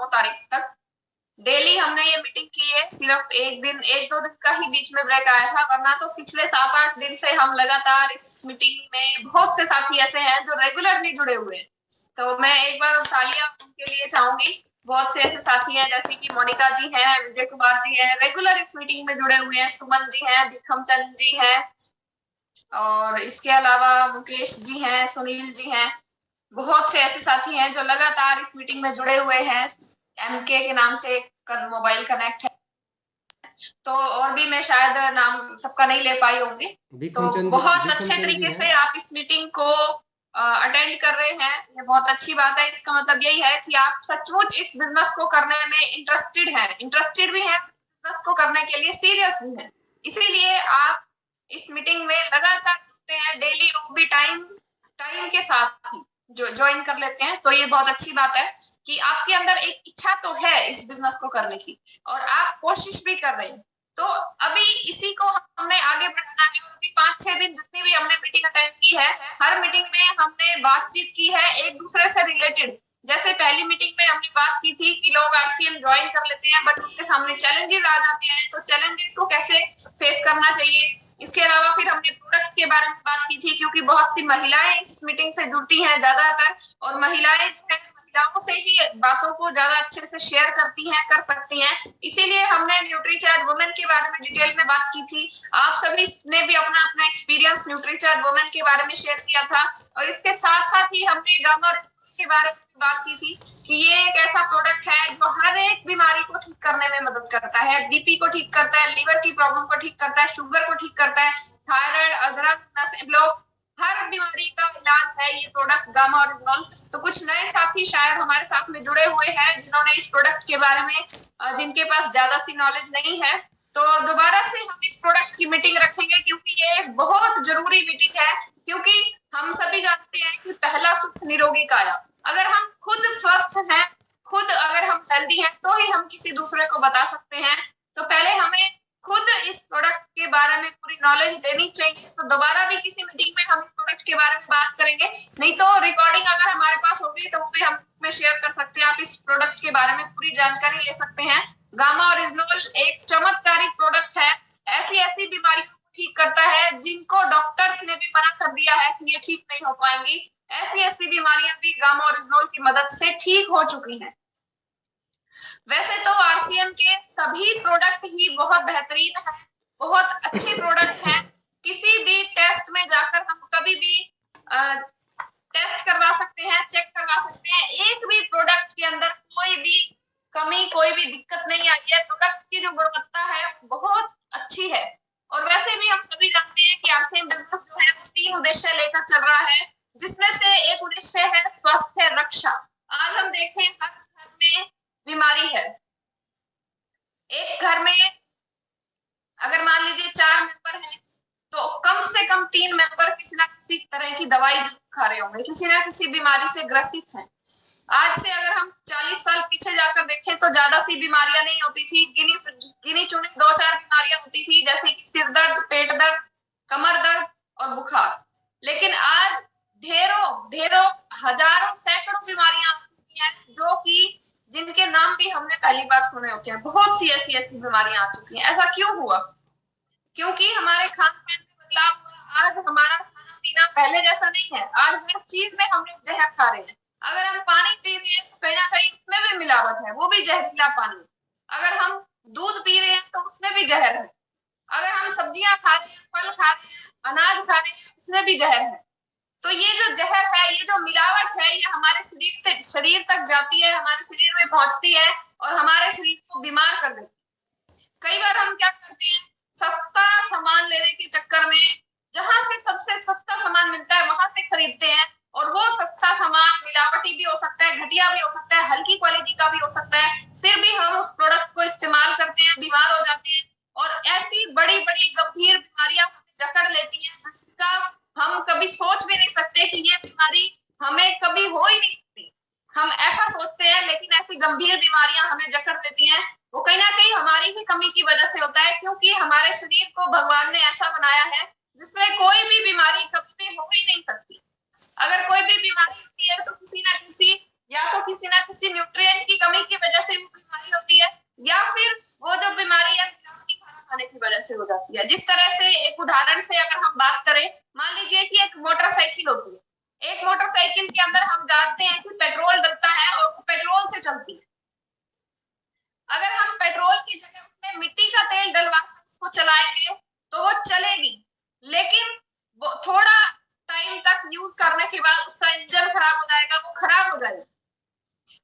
तारीख तक डेली हमने ये मीटिंग की है। सिर्फ एक दो दिन का ही बीच में ब्रेक आया था, वरना तो पिछले 7-8 दिन से हम लगातार इस मीटिंग में, बहुत से साथी ऐसे हैं जो रेगुलरली जुड़े हुए हैं। तो मैं एक बार तालियां उनके लिए चाहूंगी। बहुत से ऐसे साथी हैं जैसे कि मोनिका जी हैं, विजय कुमार जी हैं, रेगुलर इस मीटिंग में जुड़े हुए हैं, सुमन जी हैं, भिखम चंद जी हैं, और इसके अलावा मुकेश जी हैं, सुनील जी हैं। बहुत से ऐसे साथी हैं जो लगातार इस मीटिंग में जुड़े हुए हैं। एमके के नाम से मोबाइल कनेक्ट है, तो और भी मैं शायद नाम सबका नहीं ले पाई होंगी। तो बहुत अच्छे तरीके से आप इस मीटिंग को अटेंड कर रहे हैं, ये बहुत अच्छी बात है। इसका मतलब यही है कि आप सचमुच इस बिजनेस को करने में इंटरेस्टेड भी हैं, बिजनेस को करने के लिए सीरियस भी हैं। इसीलिए आप इस मीटिंग में लगातार जुड़ते हैं, डेली, वो भी टाइम के साथ ही जो ज्वाइन कर लेते हैं। तो ये बहुत अच्छी बात है कि आपके अंदर एक इच्छा तो है इस बिजनेस को करने की, और आप कोशिश भी कर रहे हैं। तो अभी इसी को हमने आगे बढ़ाना है। अभी 5-6 दिन जितनी भी हमने मीटिंग अटेंड की है, हर मीटिंग में हमने बातचीत की है एक दूसरे से रिलेटेड। जैसे पहली मीटिंग में हमने बात की थी कि लोग आरसीएम ज्वाइन कर लेते हैं, बट उनके सामने चैलेंजेस आ जाते हैं, तो चैलेंजेस को कैसे फेस करना चाहिए। इसके अलावा फिर हमने प्रोडक्ट के बारे में बात की थी, क्योंकि बहुत सी महिलाएं इस मीटिंग से जुड़ती हैं ज्यादातर, और महिलाएं जो है, महिलाओं से ही बातों को ज्यादा अच्छे से शेयर करती हैं, कर सकती हैं। इसीलिए हमने न्यूट्रीचार्ज वुमेन के बारे में डिटेल में बात की थी। आप सभी ने भी अपना अपना एक्सपीरियंस न्यूट्रीचार्ज वुमेन के बारे में शेयर किया था, और इसके साथ साथ ही हमने गामा के बारे में बात की थी कि ये एक ऐसा प्रोडक्ट है जो हर एक बीमारी को ठीक करने में मदद करता है। बीपी को ठीक करता है, लीवर की प्रॉब्लम को ठीक करता है, शुगर को ठीक करता है, थायराइड, अजरक, नसें ब्लॉक, हर बीमारी का इलाज है ये प्रोडक्ट गामा ओरिजिनल। तो कुछ नए साथी शायद हमारे साथ में जुड़े हुए हैं जिन्होंने इस प्रोडक्ट के बारे में, जिनके पास ज्यादा सी नॉलेज नहीं है, तो दोबारा से हम इस प्रोडक्ट की मीटिंग रखेंगे, क्योंकि ये बहुत जरूरी मीटिंग है। क्योंकि हम सभी जानते हैं कि पहला सुख निरोगी काया। अगर हम खुद स्वस्थ हैं, खुद अगर हम हेल्दी हैं, तो ही हम किसी दूसरे को बता सकते हैं। तो पहले हमें खुद इस प्रोडक्ट के बारे में पूरी नॉलेज लेनी चाहिए। तो दोबारा भी किसी मीटिंग में हम इस प्रोडक्ट के बारे में बात करेंगे, नहीं तो रिकॉर्डिंग अगर हमारे पास होगी तो वो भी हम में शेयर कर सकते हैं। आप इस प्रोडक्ट के बारे में पूरी जानकारी ले सकते हैं। गामा ओरिजिनल एक चमत्कारिक प्रोडक्ट है, ऐसी ऐसी बीमारियों को ठीक करता है जिनको डॉक्टर्स ने भी मना कर दिया है कि ये ठीक नहीं हो पाएंगी। ऐसी ऐसी बीमारियां भी गामा ओरिजिनल की मदद से ठीक हो चुकी हैं। वैसे तो आरसीएम के सभी प्रोडक्ट ही बहुत बेहतरीन है, बहुत अच्छे प्रोडक्ट हैं। किसी भी टेस्ट में जाकर हम कभी भी टेस्ट करवा सकते हैं, चेक करवा सकते हैं। एक भी प्रोडक्ट के अंदर कोई भी कमी, कोई भी दिक्कत नहीं आई है। प्रोडक्ट की जो गुणवत्ता है बहुत अच्छी है। और वैसे भी हम सभी जानते हैं कि आरसीएम बिजनेस जो है वो 3 उद्देश्य लेकर चल रहा है, जिसमें से एक उद्देश्य है स्वास्थ्य रक्षा। आज हम देखें हर घर में बीमारी है। एक घर में अगर मान लीजिए 4 मेंबर हैं, तो कम से कम 3 मेंबर किसी ना किसी तरह की दवाई जरूर खा रहे होंगे, किसी ना किसी बीमारी से ग्रसित हैं। आज से अगर हम 40 साल पीछे जाकर देखें तो ज्यादा सी बीमारियां नहीं होती थी, गिनी चुनी 2-4 बीमारियां होती थी, जैसे कि सिर दर्द, पेट दर्द, कमर दर्द और बुखार। लेकिन आज ढेरों हजारों सैकड़ों बीमारियां आ चुकी हैं, जो कि जिनके नाम भी हमने पहली बार सुने होते हैं। बहुत सी ऐसी बीमारियां आ चुकी हैं। ऐसा क्यों हुआ? क्योंकि हमारे खान पान में बदलाव हुआ। आज हमारा खाना पीना पहले जैसा नहीं है। आज हर चीज में हम लोग जहर खा रहे हैं। अगर हम पानी पी रहे हैं तो कहीं ना कहीं उसमें भी मिलावट है, वो भी जहरीला पानी। अगर हम दूध पी रहे हैं तो उसमें भी जहर है। अगर हम सब्जियां खा रहे हैं, फल खा रहे हैं, अनाज खा रहे हैं, उसमें भी जहर है। तो ये जो जहर है, ये जो मिलावट है, ये हमारे शरीर तक जाती है, हमारे शरीर में पहुंचती है और हमारे शरीर को बीमार कर देती है। कई बार हम क्या करते हैं, सस्ता सामान लेने के चक्कर में जहां से सबसे सस्ता सामान मिलता है वहां से खरीदते हैं, और वो सस्ता सामान मिलावटी भी हो सकता है, घटिया भी हो सकता है, हल्की क्वालिटी का भी हो सकता है। फिर भी हम उस प्रोडक्ट को इस्तेमाल करते हैं, बीमार हो जाते हैं, और ऐसी बड़ी बड़ी गंभीर बीमारियां जकड़ लेती हैं, जिसका हम कभी सोच भी नहीं सकते कि ये बीमारी हमें कभी हो ही नहीं सकती। हम ऐसा सोचते हैं, लेकिन ऐसी गंभीर बीमारियां हमें जकड़ देती हैं। वो कहीं ना कहीं हमारी ही कमी की वजह से होता है, क्योंकि हमारे शरीर को भगवान ने ऐसा बनाया है जिसमें कोई भी बीमारी कभी भी हो ही नहीं सकती। अगर कोई भी बीमारी होती है तो किसी ना किसी या तो किसी ना किसी न्यूट्रिएंट की कमी की वजह से वो बीमारी होती है, या फिर वो जो बीमारी है मिलावटी खाना खाने की वजह से हो जाती है। जिस तरह से एक उदाहरण से अगर हम बात करें, मान लीजिए कि एक मोटरसाइकिल होती है, एक मोटरसाइकिल के अंदर हम जानते हैं कि पेट्रोल डलता है और वो पेट्रोल से चलती है। अगर हम पेट्रोल की जगह उसमें मिट्टी का तेल डलवा कर उसको चलाएंगे तो वो चलेगी, लेकिन वो थोड़ा टाइम तक यूज करने के बाद उसका इंजन खराब हो जाएगा, वो खराब हो जाएगा।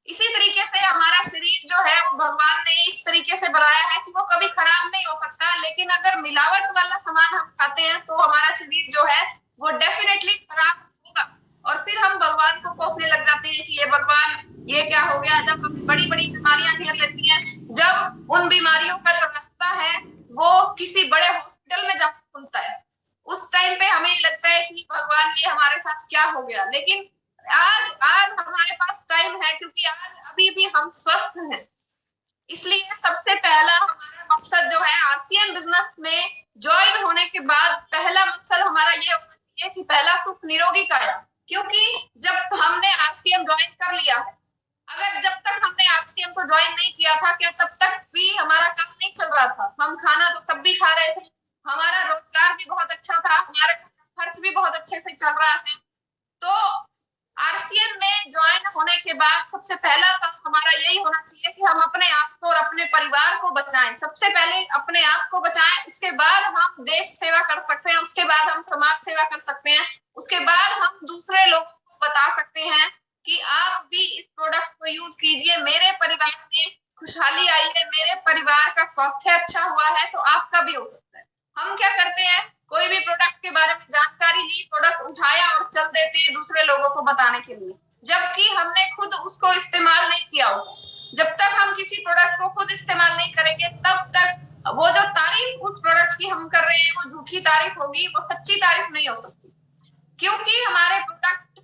इसी तरीके से हमारा शरीर जो है वो भगवान ने इस तरीके से बनाया है कि वो कभी खराब नहीं हो सकता, लेकिन अगर मिलावट वाला सामान हम खाते हैं तो हमारा शरीर जो है वो डेफिनेटली खराब होगा। और फिर हम भगवान को कोसने लग जाते हैं कि ये भगवान ये क्या हो गया, जब बड़ी बड़ी बीमारियां घेर लेती हैं, जब उन बीमारियों का जो रास्ता है वो किसी बड़े हॉस्पिटल में जाकर खुलता है, उस टाइम पे हमें लगता है कि भगवान ये हमारे साथ क्या हो गया। लेकिन आज आज हमारे पास टाइम है, क्योंकि आज अभी भी हम स्वस्थ हैं। इसलिए सबसे पहला हमारा मकसद जो है आरसीएम बिजनेस में ज्वाइन होने के बाद पहला मकसद हमारा ये होना चाहिए कि पहला सुख निरोगी काया। क्योंकि जब हमने आरसीएम ज्वाइन कर लिया है, अगर जब तक हमने आरसीएम को ज्वाइन नहीं किया था, क्या तब तक भी हमारा काम नहीं चल रहा था? हम खाना तो तब भी खा रहे थे, हमारा रोजगार भी बहुत अच्छा था, हमारा खर्च भी बहुत अच्छे से चल रहा है। तो आरसीएम में ज्वाइन होने के बाद सबसे पहला काम हमारा यही होना चाहिए कि हम अपने आप को और अपने परिवार को बचाएं। सबसे पहले अपने आप को बचाएं, उसके बाद हम देश सेवा कर सकते हैं, उसके बाद हम समाज सेवा कर सकते हैं, उसके बाद हम दूसरे लोगों को बता सकते हैं कि आप भी इस प्रोडक्ट को यूज कीजिए, मेरे परिवार में खुशहाली आई है, मेरे परिवार का स्वास्थ्य अच्छा हुआ है, तो आपका भी हो सकता है। हम क्या करते हैं, कोई भी प्रोडक्ट के बारे में जानकारी ली, प्रोडक्ट उठाया और चल देते हैं दूसरे लोगों को बताने के लिए, जबकि हमने खुद उसको इस्तेमाल नहीं किया होता। जब तक हम किसी प्रोडक्ट को खुद इस्तेमाल नहीं करेंगे, तब तक वो जो तारीफ उस प्रोडक्ट की हम कर रहे हैं वो झूठी तारीफ होगी, वो सच्ची तारीफ नहीं हो सकती। क्योंकि हमारे प्रोडक्ट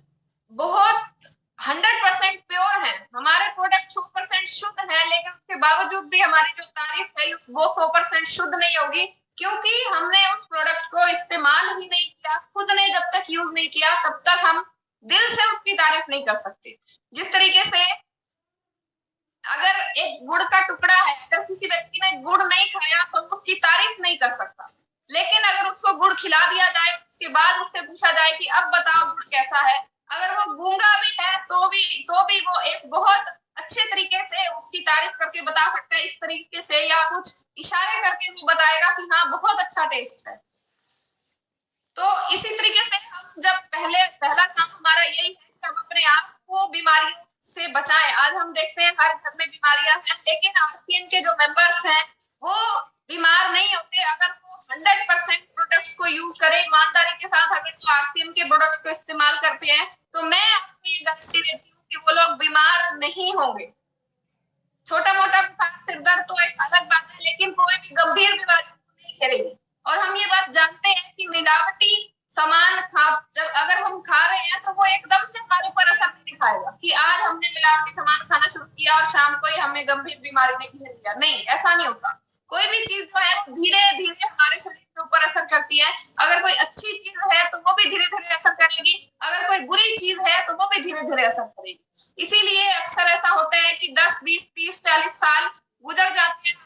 बहुत 100% प्योर है, हमारे प्रोडक्ट 100% शुद्ध है, लेकिन उसके बावजूद भी हमारी जो तारीफ है वो 100% शुद्ध नहीं होगी, क्योंकि हमने उस प्रोडक्ट को इस्तेमाल ही नहीं किया। खुद ने जब तक यूज नहीं किया तब तक हम दिल से उसकी तारीफ नहीं कर सकते। जिस तरीके से अगर एक गुड़ का टुकड़ा है, अगर किसी व्यक्ति ने गुड़ नहीं खाया तो उसकी तारीफ नहीं कर सकता, लेकिन अगर उसको गुड़ खिला दिया जाए, उसके बाद उससे पूछा जाए कि अब बताओ गुड़ कैसा है, अगर वो गूंगा भी है तो भी वो एक बहुत अच्छे तरीके से उसकी तारीफ करके बता सकता है, इस तरीके से या कुछ इशारे करके वो बताएगा कि हाँ बहुत अच्छा टेस्ट है। तो इसी तरीके से हम जब पहला काम हमारा यही है कि हम अपने आप को बीमारियों से बचाएं। आज हम देखते हैं हर घर में बीमारियां हैं, लेकिन आरसीएम के जो मेंबर्स हैं वो बीमार नहीं होते अगर वो 100% प्रोडक्ट्स को यूज करें, ईमानदारी के साथ अगर वो आरसीएम के प्रोडक्ट्स को इस्तेमाल करते हैं, तो मैं आपको ये गारंटी देती हूँ कि वो लोग बीमार नहीं होंगे। छोटा मोटा बुखार, सिर दर्द तो एक अलग बात है, लेकिन कोई भी गंभीर बीमारी नहीं करेगी। और हम ये बात जानते हैं कि मिलावटी सामान जब अगर हम खा रहे हैं तो वो एकदम से हमारे ऊपर असर नहीं दिखाएगा कि आज हमने मिलावटी सामान खाना शुरू किया और शाम को ही हमें गंभीर बीमारी ने घेर लिया। नहीं, ऐसा नहीं होता। कोई भी चीज जो है धीरे धीरे हमारे शरीर के ऊपर असर करती है। अगर कोई अच्छी चीज है तो वो भी धीरे धीरे असर करेगी, अगर कोई बुरी चीज है तो वो भी धीरे धीरे असर करेगी। इसीलिए अक्सर ऐसा होता है कि 10, 20, 30, 40 साल गुजर जाते हैं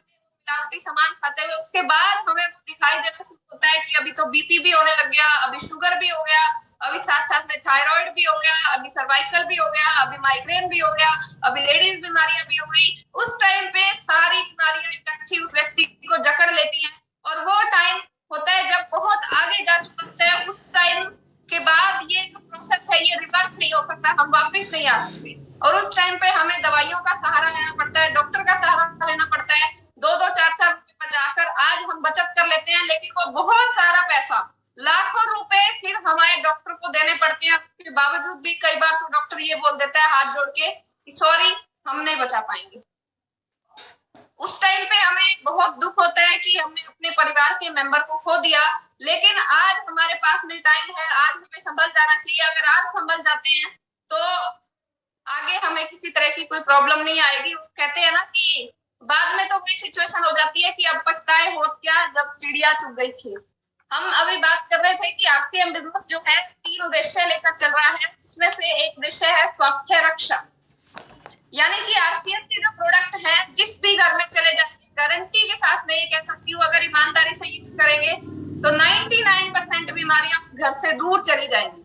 मिलावटी सामान खाते हुए, उसके बाद हमें वो दिखाई देना शुरू होता है कि अभी तो बीपी भी होने लग गया, अभी शुगर भी हो गया, अभी साथ साथ में थायराइड भी हो गया, अभी सर्वाइकल भी हो गया, अभी माइग्रेन भी हो गया, अभी लेडीज बीमारियां भी हो गई। उस टाइम पे सारी बीमारियां इकट्ठी उस व्यक्ति को जकड़ लेती हैं, और वो टाइम होता है जब बहुत आगे जा चुका होता है। उस टाइम के बाद ये जो प्रोसेस है ये रिवर्स नहीं हो सकता, हम वापस नहीं आ सकते, और उस टाइम पे हमें दवाइयों का सहारा लेना पड़ता है, डॉक्टर का सहारा लेना पड़ता है। 2-2, 4-4 रुपए बचाकर आज हम बचत कर लेते हैं, लेकिन वो बहुत सारा पैसा, लाखों रुपए फिर हमारे डॉक्टर को देने पड़ते हैं। फिर बावजूद भी कई बार तो डॉक्टर ये बोल देता है हाथ जोड़ के कि सॉरी, हम नहीं बचा पाएंगे। उस टाइम पे हमें बहुत दुख होता है कि हमने अपने परिवार के मेंबर को खो दिया, लेकिन आज हमारे पास में टाइम है, आज हमें संभल जाना चाहिए। अगर आज संभल जाते हैं तो आगे हमें किसी तरह की कोई प्रॉब्लम नहीं आएगी। वो कहते हैं ना कि बाद में तो वही सिचुएशन हो जाती है कि अब पछताए होत क्या जब चिड़िया चुग गई खेत। हम अभी बात कर रहे थे कि आरसीएम बिजनेस जो है 3 उद्देश्य लेकर चल रहा है, जिसमें से एक उद्देश्य है स्वास्थ्य रक्षा। यानी कि आरसीएम के जो प्रोडक्ट है जिस भी घर में चले जाएंगे, गारंटी के साथ मैं ये कह सकती हूँ, अगर ईमानदारी से यूज करेंगे तो 99% बीमारियां घर से दूर चली जाएंगी।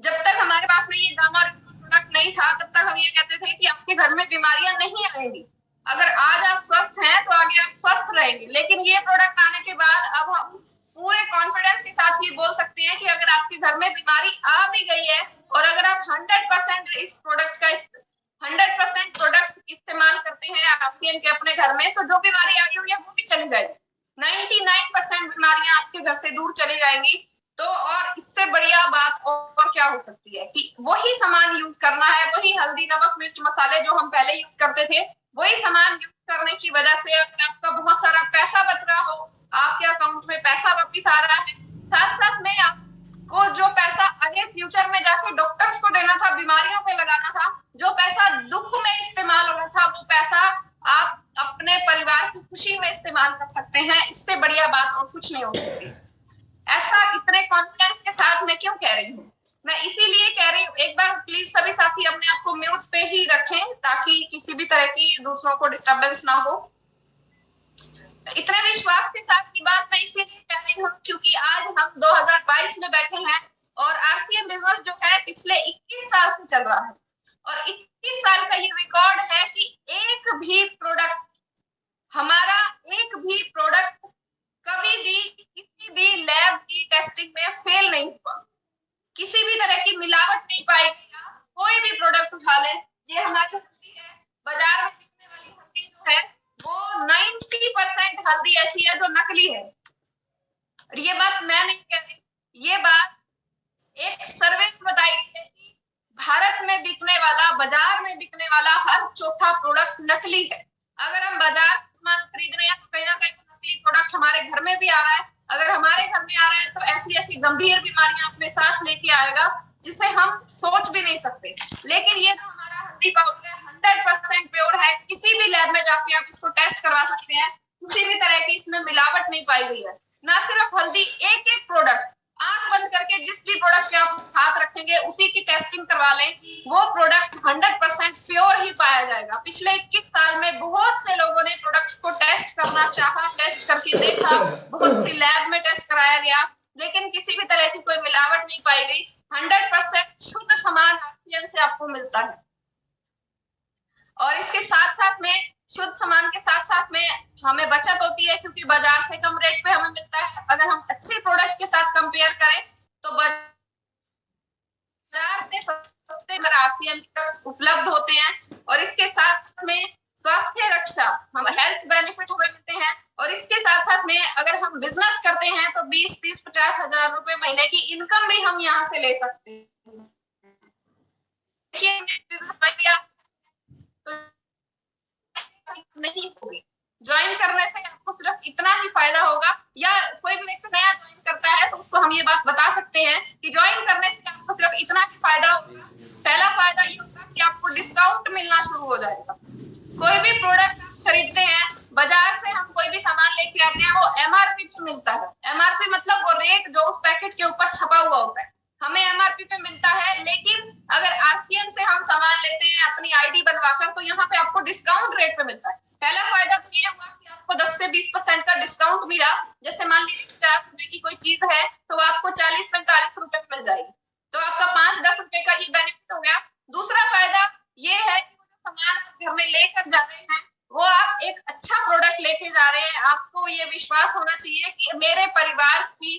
जब तक हमारे पास में ये गामा प्रोडक्ट नहीं था, तब तक हम ये कहते थे कि आपके घर में बीमारियां नहीं आएंगी, अगर आज आप स्वस्थ हैं तो आगे आप स्वस्थ रहेंगे। लेकिन ये प्रोडक्ट आने के बाद अब हम पूरे कॉन्फिडेंस के साथ ये बोल सकते हैं कि अगर आपके घर में बीमारी आ भी गई है और अगर आप 100% इस प्रोडक्ट का 100% प्रोडक्ट्स इस्तेमाल करते हैं आरसीएम के अपने घर में, तो जो बीमारी आई हुई है वो भी चली जाएगी। 99% बीमारियां आपके घर से दूर चली जाएंगी। तो और इससे बढ़िया बात और क्या हो सकती है कि वही सामान यूज करना है, वही हल्दी नमक मिर्च मसाले जो हम पहले यूज करते थे, वही सामान यूज करने की वजह से अगर आपका बहुत सारा पैसा बच रहा हो, आपके अकाउंट में पैसा वापिस आ रहा है, साथ साथ में आपको जो पैसा आगे फ्यूचर में जाके डॉक्टर्स को देना था, बीमारियों पे लगाना था, जो पैसा दुख में इस्तेमाल होना था, वो पैसा आप अपने परिवार की खुशी में इस्तेमाल कर सकते हैं। इससे बढ़िया बात और कुछ नहीं हो सकती। ऐसा इतने कॉन्फिडेंस के साथ मैं क्यों कह रही हूँ? मैं इसीलिए कह रही हूँ, एक बार प्लीज सभी साथी अपने आप को म्यूट पे ही रखें ताकि किसी भी तरह की दूसरों को डिस्टरबेंस ना हो। इतने विश्वास के साथ की बात मैं इसीलिए कह रही हूँ क्योंकि आज हम 2022 में बैठे हैं और आरसीएम बिजनेस जो है पिछले 21 साल से चल रहा है और 21 साल का ये रिकॉर्ड है कि एक भी प्रोडक्ट, हमारा एक भी प्रोडक्ट कभी भी किसी भी लैब की टेस्टिंग में फेल नहीं हुआ, किसी भी तरह की मिलावट नहीं पाएगी। कोई भी प्रोडक्ट उठा ले, ये हमारी हल्दी है, बाजार में बिकने वाली हल्दी जो है वो 90% हल्दी ऐसी है जो नकली है। और ये बात मैं नहीं कह रही, ये बात एक सर्वे में बताई गई है कि भारत में बिकने वाला, बाजार में बिकने वाला हर चौथा प्रोडक्ट नकली है। अगर हम बाजार सामान खरीद रहे हैं तो कहीं ना कहीं नकली प्रोडक्ट हमारे घर में भी आ रहा है। अगर हमारे घर में आ रहा है तो ऐसी ऐसी गंभीर बीमारियां अपने साथ लेके आएगा जिसे हम सोच भी नहीं सकते। लेकिन ये जो हमारा हल्दी पाउडर है 100% प्योर है, किसी भी लैब में जाके आप इसको टेस्ट करवा सकते हैं, किसी भी तरह की इसमें मिलावट नहीं पाई गई है। ना सिर्फ हल्दी, एक एक प्रोडक्ट आंख बंद करके जिस भी प्रोडक्ट पे आप हाथ रखेंगे उसी की टेस्टिंग करवा लें, वो प्रोडक्ट 100% प्योर ही पाया जाएगा। पिछले 21 साल में बहुत से लोगों ने प्रोडक्ट्स को टेस्ट करना चाहा, टेस्ट करके देखा, बहुत सी लैब में टेस्ट कराया गया, लेकिन किसी भी तरह की कोई मिलावट नहीं पाई गई। 100% शुद्ध सामान आरसीएम से आपको मिलता है। और इसके साथ साथ में शुद्ध सामान के साथ साथ में हमें बचत होती है क्योंकि बाजार से कम रेट पे हमें मिलता है। अगर हम अच्छे प्रोडक्ट के साथ कंपेयर करें तो बाजार से सस्ते आरसीएम उपलब्ध होते हैं और इसके साथ में स्वास्थ्य रक्षा, हम हेल्थ बेनिफिट हमें मिलते हैं। और इसके साथ साथ में अगर हम बिजनेस करते हैं तो 20, 30, 50 हजार रुपए महीने की इनकम भी हम यहाँ से ले सकते हैं। नहीं होगी, ज्वाइन करने से आपको सिर्फ इतना ही फायदा होगा, या कोई भी व्यक्ति नया ज्वाइन करता है तो उसको हम ये बात बता सकते हैं कि ज्वाइन करने से आपको सिर्फ इतना ही फायदा होगा। पहला फायदा ये होगा कि आपको डिस्काउंट मिलना शुरू हो जाएगा। कोई भी प्रोडक्ट आप खरीदते हैं, बाजार से हम कोई भी सामान लेके आते हैं, वो एमआरपी पे मिलता है। एमआरपी मतलब वो रेट जो उस पैकेट के ऊपर छपा हुआ होता है, हमें एमआरपी पे मिलता है। लेकिन अगर आरसीएम से हम सामान लेते हैं अपनी आईडी बनवाकर, तो यहाँ पे आपको डिस्काउंट रेट पे मिलता है। पहला फायदा तो ये हुआ कि आपको 10 से 20% का डिस्काउंट मिला। जैसे मान लीजिए 50 रुपए की कोई चीज है तो आपको 40-45 रुपए मिल जाएगी, तो आपका 5-10 रुपए का ये बेनिफिट हो गया। दूसरा फायदा ये है कि सामान आप घर में लेकर जा रहे हैं वो आप एक अच्छा प्रोडक्ट लेके जा रहे हैं। आपको ये विश्वास होना चाहिए कि मेरे परिवार की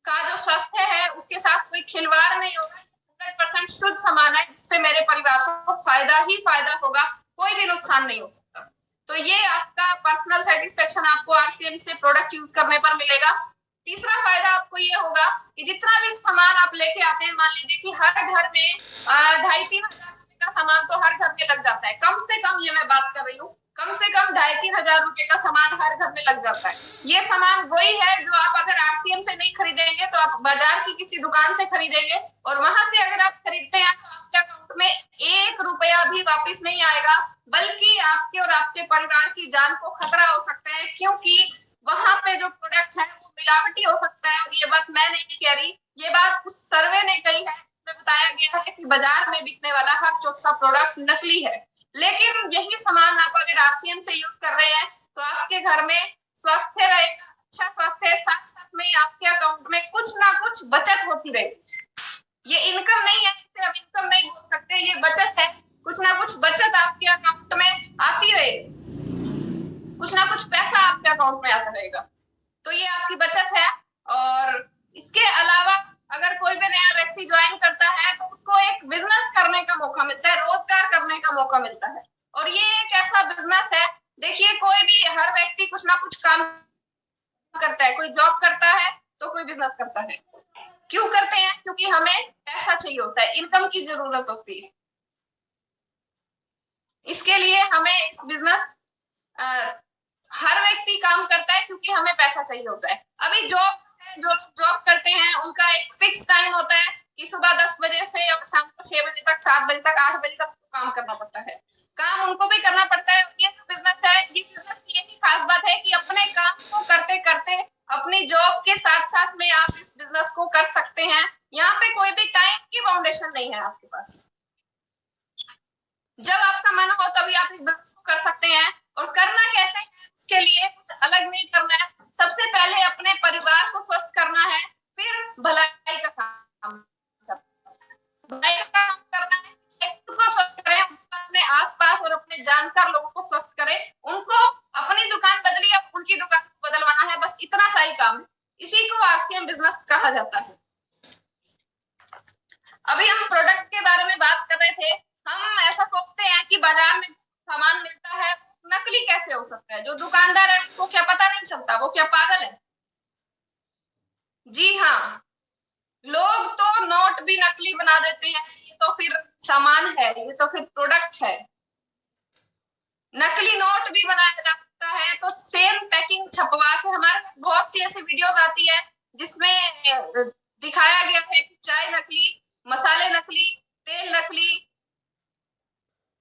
का जो स्वास्थ्य है उसके साथ कोई खिलवाड़ नहीं होगा, 100% शुद्ध सामान है जिससे मेरे परिवार को फायदा ही फायदा होगा, कोई भी नुकसान नहीं हो सकता। तो ये आपका पर्सनल सेटिस्फेक्शन आपको आरसीएम से प्रोडक्ट यूज करने पर मिलेगा। तीसरा फायदा आपको ये होगा कि जितना भी सामान आप लेके आते हैं, मान लीजिए कि हर घर में 2,500-3,000 रुपए का सामान तो हर घर में लग जाता है, कम से कम, ये मैं बात कर रही हूँ, कम से कम 2,500-3 हजार रुपए का सामान हर घर में लग जाता है। ये सामान वही है जो आप अगर आरसीएम से नहीं खरीदेंगे तो आप बाजार की किसी दुकान से खरीदेंगे, और वहां से अगर आप खरीदते हैं तो आपके अकाउंट में 1 रुपया भी वापिस नहीं आएगा, बल्कि आपके और आपके परिवार की जान को खतरा हो सकता है, क्योंकि वहां पे जो प्रोडक्ट है वो मिलावटी हो सकता है। और ये बात मैं नहीं कह रही, ये बात उस सर्वे ने कही है, उसमें बताया गया है कि बाजार में बिकने वाला हर चौथा प्रोडक्ट नकली है। लेकिन यही सामान आप अगर आरसीएम से यूज कर रहे हैं तो आपके घर में स्वास्थ्य रहेगा, अच्छा स्वास्थ्य, साथ साथ में आपके अकाउंट में कुछ ना कुछ बचत होती रहेगी। ये इनकम नहीं है, इसे हम इनकम नहीं बोल सकते, ये बचत है। कुछ ना कुछ बचत आपके अकाउंट में आती रहेगी, कुछ ना कुछ पैसा आपके अकाउंट में आता रहेगा, तो ये आपकी बचत है। और इसके अलावा अगर कोई भी नया व्यक्ति ज्वाइन करता है तो उसको एक बिजनेस करने का मौका मिलता है, रोजगार करने का मौका मिलता है। और ये एक ऐसा बिजनेस है, देखिए कोई भी, हर व्यक्ति कुछ ना कुछ काम करता है, कोई जॉब करता है तो कोई बिजनेस करता है। क्यों करते हैं? क्योंकि हमें पैसा चाहिए होता है, इनकम की जरूरत होती है। इसके लिए हमें इस बिजनेस, हर व्यक्ति काम करता है क्योंकि हमें पैसा चाहिए होता है। अभी जॉब है, जो जॉब करते हैं उनका एक फिक्स टाइम होता है कि सुबह 10 बजे से और शाम को 6 बजे तक, 7 बजे तक, 8 बजे तक काम करना पड़ता है। काम उनको भी करना पड़ता है। ये जो बिजनेस है, ये बिजनेस की यही खास बात है कि अपने काम को करते करते अपनी जॉब के साथ साथ में आप इस बिजनेस को कर सकते हैं। यहाँ पे कोई भी टाइम की बाउंडेशन नहीं है आपके पास। जब आपका मन हो तभी आप इस बिजनेस को कर सकते हैं। और करना कैसे है, उसके लिए कुछ अलग नहीं करना है। सबसे पहले अपने परिवार को स्वस्थ करना है, फिर भलाई का काम भलाई का काम करना है। खुद को स्वस्थ करें, अपने आसपास और अपने जानकार लोगों को स्वस्थ करें। उनको अपनी दुकान बदली, अब उनकी दुकान को बदलवाना है, बस इतना सा ही काम है। इसी को आरसीएम बिजनेस कहा जाता है। अभी हम प्रोडक्ट के बारे में बात कर रहे थे। हम ऐसा सोचते हैं कि बाजार में सामान मिलता है, नकली कैसे हो सकता है? जो दुकानदार है उसको क्या पता नहीं चलता? वो क्या पागल है? जी हाँ, लोग तो नोट भी नकली बना देते हैं। ये तो फिर सामान है, ये तो फिर प्रोडक्ट है। नकली नोट भी बनाया जा सकता है। तो सेम पैकिंग छपवा के, हमारे बहुत सी ऐसी वीडियोस आती है जिसमें दिखाया गया है कि चाय नकली, मसाले नकली, तेल नकली,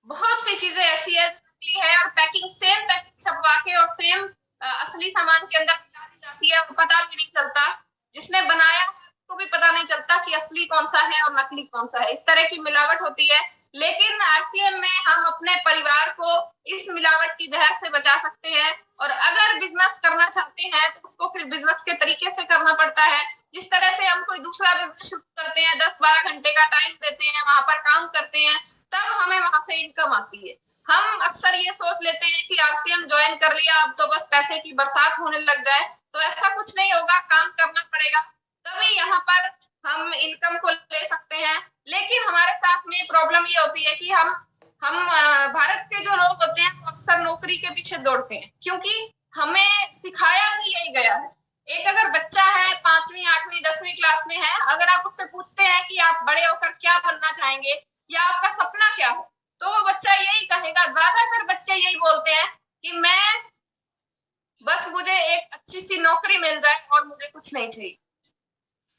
बहुत सी चीजें ऐसी है नकली है। और पैकिंग, सेम पैकिंग छपवा के और सेम असली सामान के अंदर मिला दी जाती है, और पता भी नहीं चलता, जिसने बनाया है उसको भी पता नहीं चलता कि असली कौन सा है और नकली कौन सा है। इस तरह की मिलावट होती है। लेकिन आरसीएम में हम अपने परिवार को इस मिलावट की जहर से बचा सकते हैं। और अगर बिजनेस करना चाहते हैं तो उसको फिर बिजनेस के तरीके से करना पड़ता है। जिस तरह से हम कोई दूसरा बिजनेस शुरू करते हैं, 10-12 घंटे का टाइम देते हैं, वहां पर काम करते हैं, तब हमें वहां से इनकम आती है। हम अक्सर ये सोच लेते हैं कि आरसीएम ज्वाइन कर लिया, अब तो बस पैसे की बरसात होने लग जाए। तो ऐसा कुछ नहीं होगा, काम करना पड़ेगा, तभी यहाँ पर हम इनकम को ले सकते हैं। लेकिन हमारे साथ में प्रॉब्लम ये होती है कि हम भारत के जो लोग होते हैं वो अक्सर नौकरी के पीछे दौड़ते हैं, क्योंकि हमें सिखाया ही यही गया है। एक अगर बच्चा है 5वीं 8वीं 10वीं क्लास में है, अगर आप उससे पूछते हैं कि आप बड़े होकर क्या बनना चाहेंगे या आपका सपना क्या है, तो वो बच्चा यही कहेगा। ज्यादातर बच्चे यही बोलते हैं कि मैं, बस मुझे एक अच्छी सी नौकरी मिल जाए और मुझे कुछ नहीं चाहिए।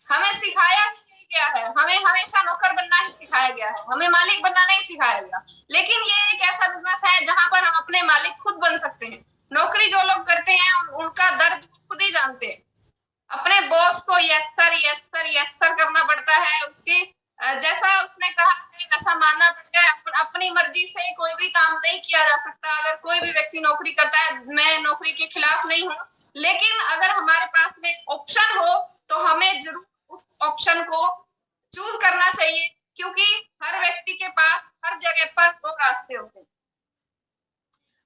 हमें सिखाया ही यही गया है, हमें हमेशा नौकर बनना ही सिखाया गया है, हमें मालिक बनना नहीं सिखाया गया। लेकिन ये एक ऐसा बिजनेस है जहां पर हम अपने मालिक खुद बन सकते हैं। नौकरी जो लोग करते हैं उनका दर्द खुद ही जानते हैं। अपने बॉस को yes sir yes sir yes sir करना पड़ता है। उसकी जैसा उसने कहा है वैसा मानना पड़ता है। अपनी मर्जी से कोई भी काम नहीं किया जा सकता। अगर कोई भी व्यक्ति नौकरी करता है, मैं नौकरी के खिलाफ नहीं हूँ, लेकिन अगर हमारे पास में ऑप्शन हो तो हमें जरूर उस ऑप्शन को चूज करना चाहिए, क्योंकि हर व्यक्ति के पास हर जगह पर 2 रास्ते होते हैं।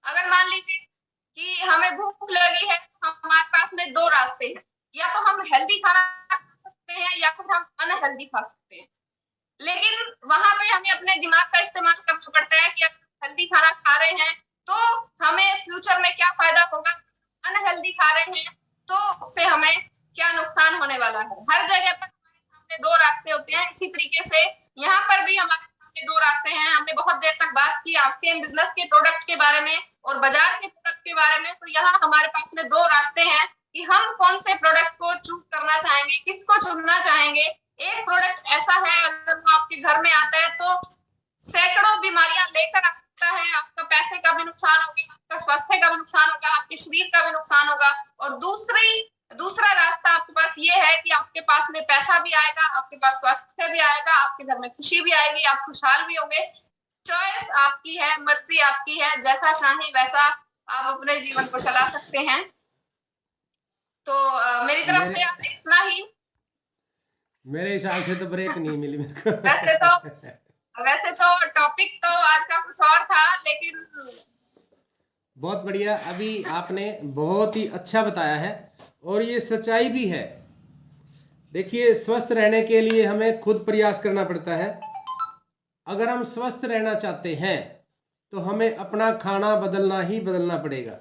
अगर मान लीजिए कि हमें भूख लगी है, तो हमारे पास में 2 रास्ते हैं, या तो हम हेल्दी खाना खा सकते हैं या फिर हम अनहेल्दी खा सकते हैं। लेकिन वहां पे हमें अपने दिमाग का इस्तेमाल करना पड़ता है कि अगर हेल्दी खाना खा रहे हैं तो हमें फ्यूचर में क्या फायदा होगा, अनहेल्दी खा रहे हैं तो उससे हमें क्या नुकसान होने वाला है। हर जगह पर हमारे सामने 2 रास्ते होते हैं। इसी तरीके से यहाँ पर भी हमारे सामने 2 रास्ते हैं। हमने बहुत देर तक बात की आरसीएम बिजनेस के प्रोडक्ट के बारे में और बाजार के प्रोडक्ट के बारे में। तो यहाँ हमारे पास में 2 रास्ते हैं कि हम कौन से प्रोडक्ट को चूज करना चाहेंगे, किसको चुनना चाहेंगे। एक प्रोडक्ट ऐसा है, अगर वो आपके घर में आता है तो सैकड़ों बीमारियां लेकर आता है। आपका पैसे का भी नुकसान होगा, आपका स्वास्थ्य का भी नुकसान होगा, आपके शरीर का भी नुकसान होगा। और दूसरा रास्ता आपके पास ये है कि आपके पास में पैसा भी आएगा, आपके पास स्वास्थ्य भी आएगा, आपके घर में खुशी भी आएगी, आप खुशहाल भी होंगे। चॉइस आपकी है, मर्जी आपकी है, जैसा चाहे वैसा आप अपने जीवन को चला सकते हैं। तो मेरी तरफ से आज इतना ही। मेरे हिसाब से तो ब्रेक नहीं मिली मेरे को। वैसे तो टॉपिक तो आज का कुछ और था, लेकिन बहुत बढ़िया, अभी आपने बहुत ही अच्छा बताया है और ये सच्चाई भी है। देखिए, स्वस्थ रहने के लिए हमें खुद प्रयास करना पड़ता है। अगर हम स्वस्थ रहना चाहते हैं तो हमें अपना खाना बदलना ही बदलना पड़ेगा।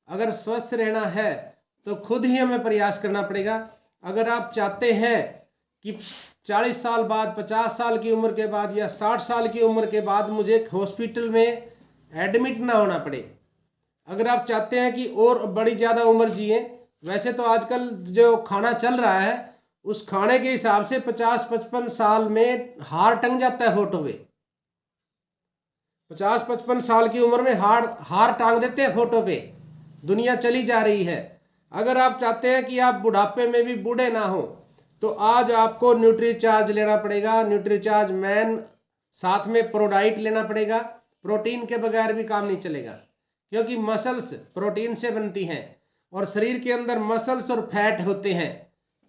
अगर स्वस्थ रहना है तो खुद ही हमें प्रयास करना पड़ेगा। अगर आप चाहते हैं कि 40 साल बाद, 50 साल की उम्र के बाद या 60 साल की उम्र के बाद मुझे हॉस्पिटल में एडमिट ना होना पड़े, अगर आप चाहते हैं कि और बड़ी ज़्यादा उम्र जिए, वैसे तो आजकल जो खाना चल रहा है उस खाने के हिसाब से 50-55 साल में हार टंग जाता है फोटो पे। 50-55 साल की उम्र में हार टांग देते हैं फोटो पे। दुनिया चली जा रही है। अगर आप चाहते हैं कि आप बुढ़ापे में भी बूढ़े ना हो तो आज आपको न्यूट्रीचार्ज लेना पड़ेगा, न्यूट्रीचार्ज मैन, साथ में प्रोडाइट लेना पड़ेगा। प्रोटीन के बगैर भी काम नहीं चलेगा, क्योंकि मसल्स प्रोटीन से बनती हैं और शरीर के अंदर मसल्स और फैट होते हैं।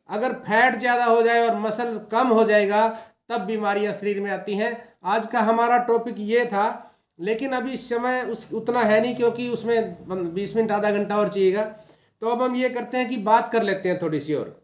अगर फैट ज़्यादा हो जाए और मसल कम हो जाएगा तब बीमारियां शरीर में आती हैं। आज का हमारा टॉपिक ये था, लेकिन अभी समय उतना है नहीं, क्योंकि उसमें 20 मिनट आधा घंटा और चाहिएगा। तो अब हम ये करते हैं कि बात कर लेते हैं थोड़ी सी और।